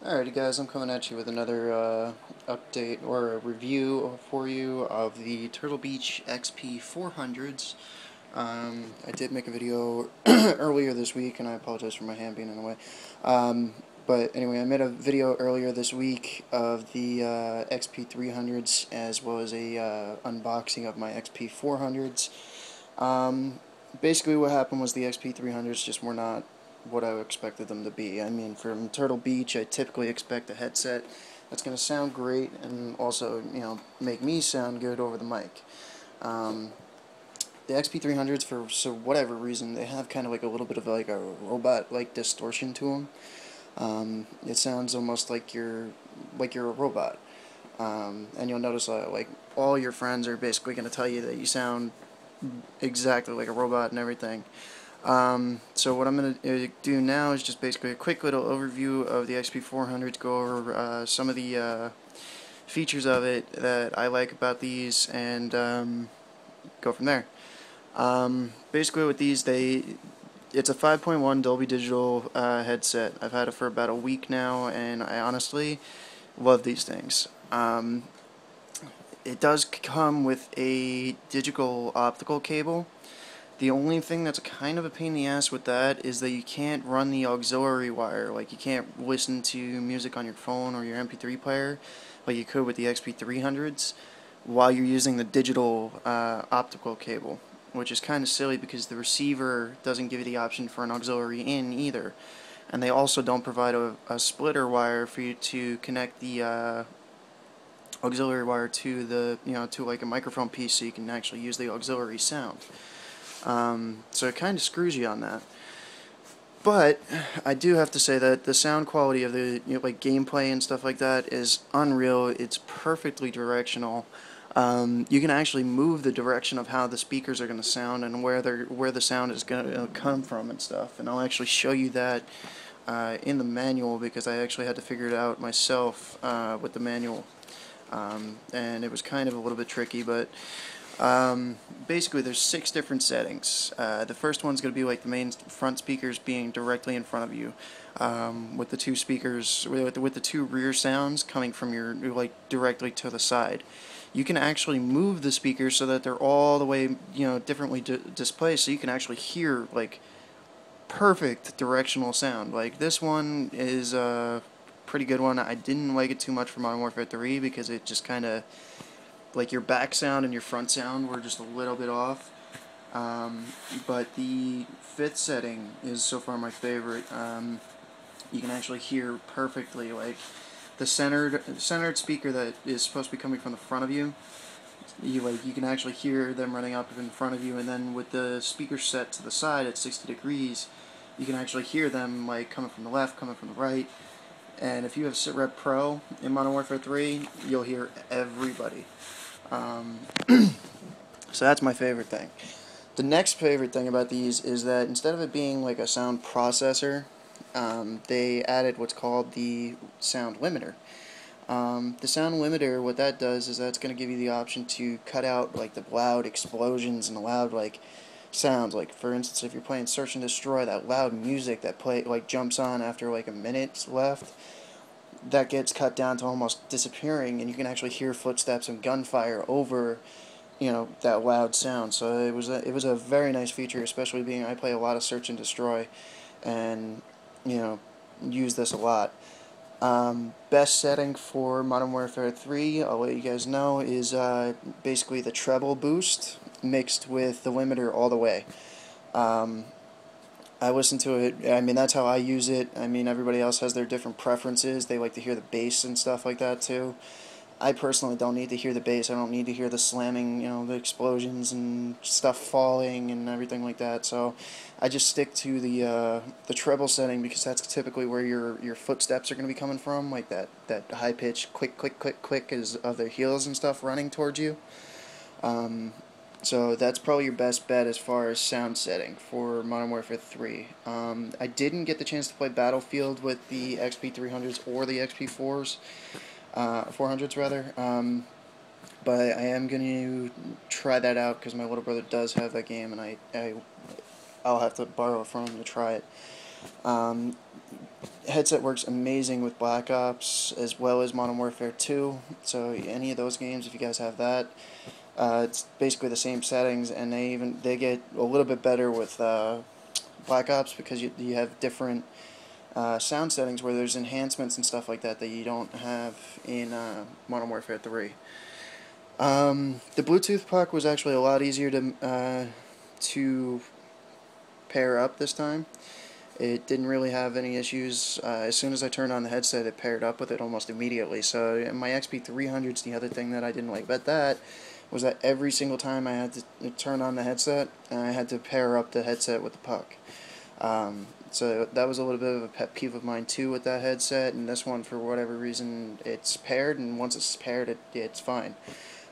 Alrighty guys, I'm coming at you with another update or a review for you of the Turtlebeach XP400s. I did make a video earlier this week, and I apologize for my hand being in the way. But anyway, I made a video earlier this week of the XP300s as well as a unboxing of my XP400s. Basically what happened was the XP300s just were not what I expected them to be. I mean, from Turtlebeach, I typically expect a headset that's going to sound great and also, make me sound good over the mic. The XP300s, for whatever reason, they have kind of like a little bit of like a robot-like distortion to them. It sounds almost like you're a robot. And you'll notice like all your friends are basically going to tell you that you sound exactly like a robot and everything. So what I'm going to do now is just basically a quick little overview of the XP400 to go over some of the features of it that I like about these and go from there. Basically with these, it's a 5.1 Dolby Digital headset. I've had it for about a week now, and I honestly love these things. It does come with a digital optical cable. The only thing that's kind of a pain in the ass with that is that you can't run the auxiliary wire. Like, you can't listen to music on your phone or your MP3 player like you could with the XP300s while you're using the digital optical cable, which is kind of silly because the receiver doesn't give you the option for an auxiliary in either. And they also don't provide a splitter wire for you to connect the auxiliary wire to to like a microphone piece so you can actually use the auxiliary sound. So it kind of screws you on that. But I do have to say that the sound quality of the like gameplay and stuff like that is unreal. It's perfectly directional. You can actually move the direction of how the speakers are going to sound and where the sound is going to come from and stuff. And I'll actually show you that in the manual because I actually had to figure it out myself with the manual. And it was kind of a little bit tricky, but basically there's 6 different settings. The first one's going to be like the main front speakers being directly in front of you, with the 2 speakers, with the 2 rear sounds coming from your, like, directly to the side. You can actually move the speakers so that they're all the way, differently displayed, so you can actually hear, like, perfect directional sound. Like, this one is a pretty good one. I didn't like it too much for Modern Warfare 3 because it just kind of, like, your back sound and your front sound were just a little bit off. But the 5th setting is so far my favorite. You can actually hear perfectly, like, the centered speaker that is supposed to be coming from the front of you. You can actually hear them running up in front of you, and then with the speaker set to the side at 60 degrees, you can actually hear them like coming from the left, coming from the right. And if you have SitRep Pro in Modern Warfare 3, you'll hear everybody. Um, so that's my favorite thing. The next favorite thing about these is that instead of it being like a sound processor, they added what's called the sound limiter. The sound limiter, what that does is that's going to give you the option to cut out like the loud explosions and the loud like sounds. Like, for instance, if you're playing Search and Destroy, that loud music that jumps on after like a minute left, that gets cut down to almost disappearing, and you can actually hear footsteps and gunfire over that loud sound. So it was a very nice feature, especially being I play a lot of Search and Destroy, and use this a lot. Best setting for Modern Warfare 3, I'll let you guys know, is basically the treble boost mixed with the limiter all the way. Um, I listen to it, I mean, that's how I use it. I mean, everybody else has their different preferences. They like to hear the bass and stuff like that too. I personally don't need to hear the bass. I don't need to hear the slamming, the explosions and stuff falling and everything like that. So I just stick to the treble setting because that's typically where your footsteps are going to be coming from, like that high pitch click click click click is of their heels and stuff running towards you. Um, so that's probably your best bet as far as sound setting for Modern Warfare 3. I didn't get the chance to play Battlefield with the XP300s or the XP4s. 400s rather. But I am going to try that out because my little brother does have that game, and I'll have to borrow it from him to try it. Um, headset works amazing with Black Ops as well as Modern Warfare 2. So any of those games, if you guys have that, it's basically the same settings, and they get a little bit better with Black Ops because you have different sound settings where there's enhancements and stuff like that that you don't have in Modern Warfare 3. The Bluetooth puck was actually a lot easier to pair up this time. It didn't really have any issues. As soon as I turned on the headset, it paired up with it almost immediately. So in my xp400's, the other thing that I didn't like about that was that every single time I had to turn on the headset, I had to pair up the headset with the puck. So that was a little bit of a pet peeve of mine too with that headset, and this one, for whatever reason, it's paired, and once it's paired, it's fine.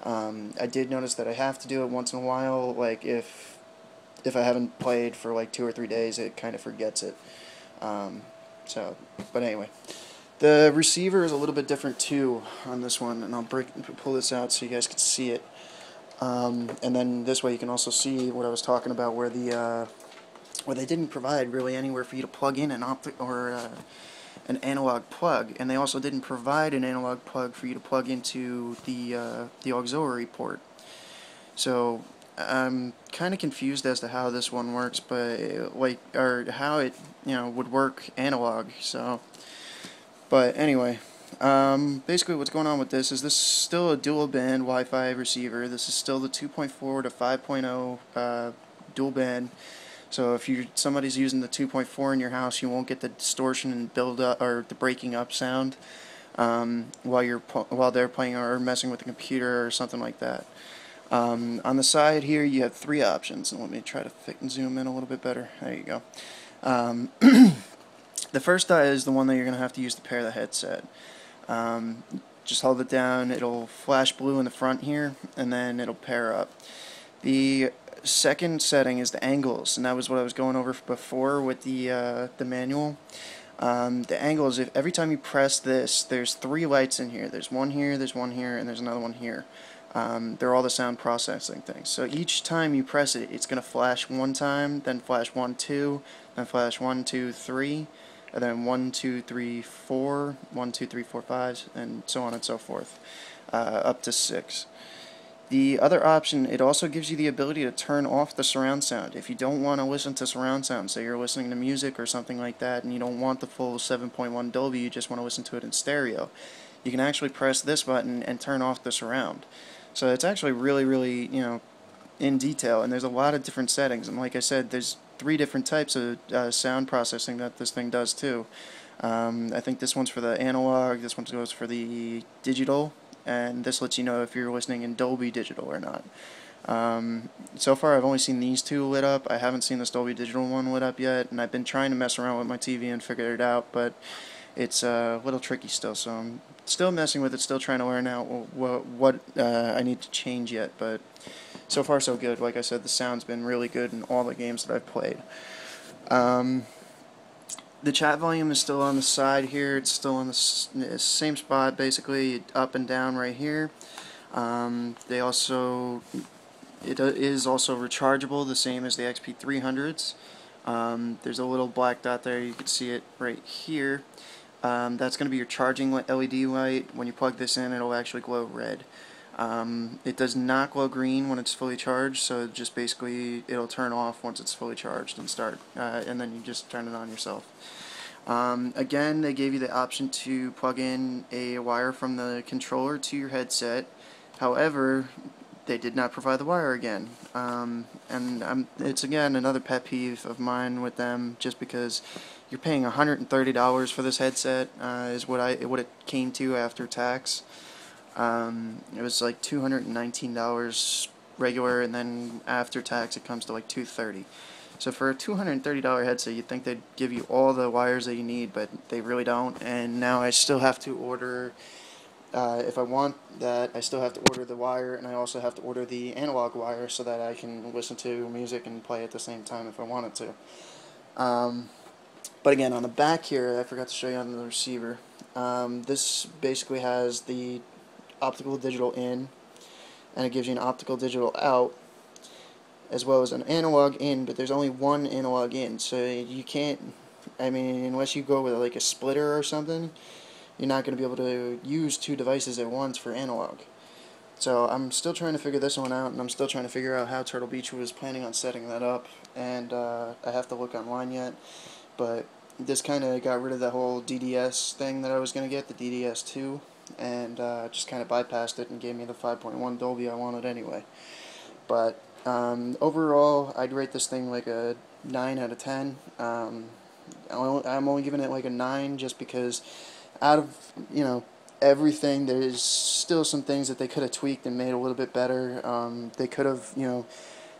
I did notice that I have to do it once in a while, like if I haven't played for like 2 or 3 days, it kind of forgets it. But anyway, the receiver is a little bit different too on this one, and I'll pull this out so you guys can see it. And then this way you can also see what I was talking about, where they didn't provide really anywhere for you to plug in an an analog plug, and they also didn't provide an analog plug for you to plug into the auxiliary port. So I'm kind of confused as to how this one works, but or how it would work analog. So, but anyway, basically what's going on with this is still a dual band Wi-Fi receiver. This is still the 2.4 to 5.0 dual band. So if somebody's using the 2.4 in your house, you won't get the distortion and build up or the breaking up sound while they're playing or messing with the computer or something like that. On the side here, you have 3 options, and let me try to zoom in a little bit better. There you go. The first is the one that you're going to have to use to pair the headset. Just hold it down, it'll flash blue in the front here, and then it'll pair up. The second setting is the angles, and that was what I was going over before with the manual. The angles, every time you press this, there's 3 lights in here. There's one here, there's one here, and there's another one here. They're all the sound processing things. So each time you press it, it's going to flash 1 time, then flash 1, 2, then flash 1, 2, 3, and then 1, 2, 3, 4, 1, 2, 3, 4, 5, and so on and so forth, up to 6. The other option, it also gives you the ability to turn off the surround sound. If you don't want to listen to surround sound, say you're listening to music or something like that, and you don't want the full 7.1 Dolby, you just want to listen to it in stereo, you can actually press this button and turn off the surround. So it's actually really, really, in detail, and there's a lot of different settings. And like I said, there's 3 different types of sound processing that this thing does too. I think this one's for the analog, this one goes for the digital, and this lets you know if you're listening in Dolby Digital or not. So far I've only seen these 2 lit up. I haven't seen this Dolby Digital one lit up yet, and I've been trying to mess around with my TV and figure it out, but it's a little tricky still, so I'm still messing with it, still trying to learn out what I need to change yet, but so far so good. Like I said, the sound's been really good in all the games that I've played. The chat volume is still on the side here. It's still on the same spot, basically, up and down right here. It is also rechargeable, the same as the xp400s. There's a little black dot there, you can see it right here. That's going to be your charging LED light. When you plug this in, it'll actually glow red. It does not glow green when it's fully charged, so just basically it'll turn off once it's fully charged and and then you just turn it on yourself. Again, they gave you the option to plug in a wire from the controller to your headset. However, they did not provide the wire again. It's again another pet peeve of mine with them, just because you're paying $130 for this headset, is what it came to after tax. It was like $219 regular, and then after tax it comes to like $230. So for a $230 headset, you'd think they'd give you all the wires that you need, but they really don't. And now I still have to order, if I want that, I still have to order the wire, and I also have to order the analog wire so that I can listen to music and play at the same time if I wanted to. But again, on the back here, I forgot to show you on the receiver, this basically has the optical digital in, and it gives you an optical digital out, as well as an analog in, but there's only one analog in, so you can't I mean, unless you go with like a splitter or something, you're not going to be able to use two devices at once for analog. So I'm still trying to figure this one out, and I'm still trying to figure out how Turtlebeach was planning on setting that up, and I have to look online yet, but this kind of got rid of that whole DDS thing that I was going to get, the DDS2, and just kind of bypassed it and gave me the 5.1 Dolby I wanted anyway. But overall, I'd rate this thing like a 9 out of 10. I'm only giving it like a 9 just because out of, everything, there's still some things that they could have tweaked and made a little bit better. They could have,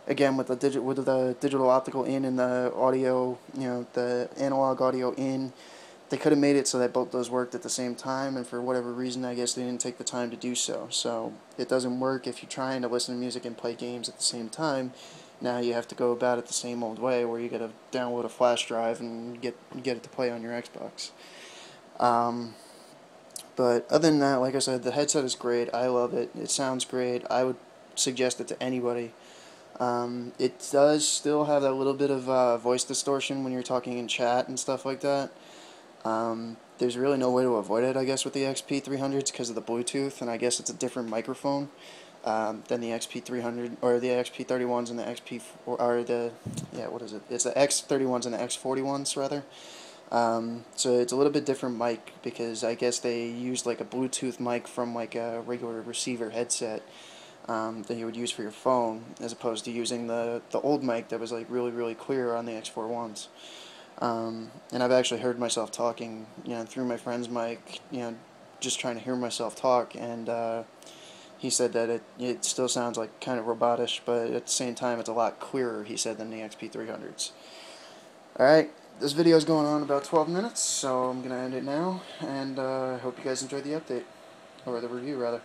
again, with the digital optical in and the audio, the analog audio in, they could have made it so that both those worked at the same time, and for whatever reason, I guess they didn't take the time to do so. So it doesn't work if you're trying to listen to music and play games at the same time. Now you have to go about it the same old way, where you got to download a flash drive and get it to play on your Xbox. But other than that, like I said, the headset is great. I love it. It sounds great. I would suggest it to anybody. It does still have that little bit of voice distortion when you're talking in chat and stuff like that. There's really no way to avoid it, I guess, with the XP300s because of the Bluetooth, and I guess it's a different microphone than the XP300 or the XP31s and the what is it? It's the X31s and the X41s rather. So it's a little bit different mic because I guess they used like a Bluetooth mic from like a regular receiver headset that you would use for your phone, as opposed to using the old mic that was like really clear on the X41s. And I've actually heard myself talking, through my friend's mic, just trying to hear myself talk, and he said that it still sounds like kind of robotish, but at the same time it's a lot clearer, he said, than the XP300s. Alright, this video is going on about 12 minutes, so I'm going to end it now, and I hope you guys enjoyed the update, or the review rather.